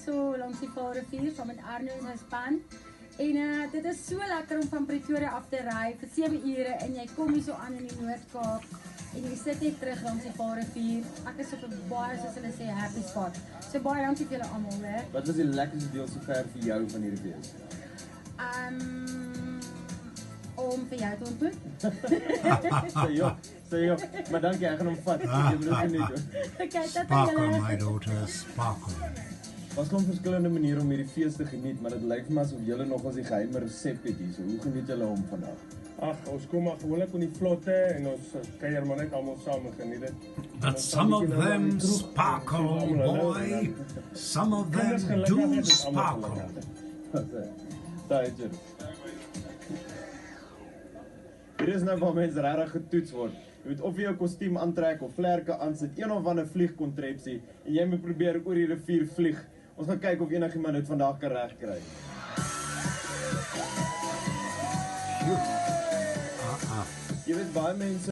so langs die Vaalrivier, saam met Arno en sy span. En dit is so lekker om van Pretoria af te ry vir 7 ure en jy kom hier so aan in die Noord-Kaap en jy sit net terug langs die Vaalrivier. Ek is op 'n baie, soos hulle sê, happy spot. So baie dankie vir julle almal, hè. Wat was die lekkerste deel sover vir jou van hierdie fees? Om vir jou te ontmoet. Sê joh, maar dankie, ek gaan hom vat. Jy moet ook nie doen. Okay, Sparkle, my daughter, sparkle. Daar's klomp verskillende maniere om hierdie fees te geniet, maar dit lyk vir my asof julle nog as die geheime resep het hier. So, hoe geniet julle hom vandag? Ag, ons kom maar gewoonlik op die vlotte en ons kuier maar net almal saam en geniet dit. But some of them sparkle, boy. Some of them do sparkle. Daai jy. Hier is nou waar mense regtig getoets word. Jy moet of jy 'n kostuum aantrek of vlerke aansit, een of ander vliegkontrepsie en jy moet probeer oor die rivier vlieg. Ons gaan kyk of enigiemand dit vandag kan regkry. Jy weet baie mense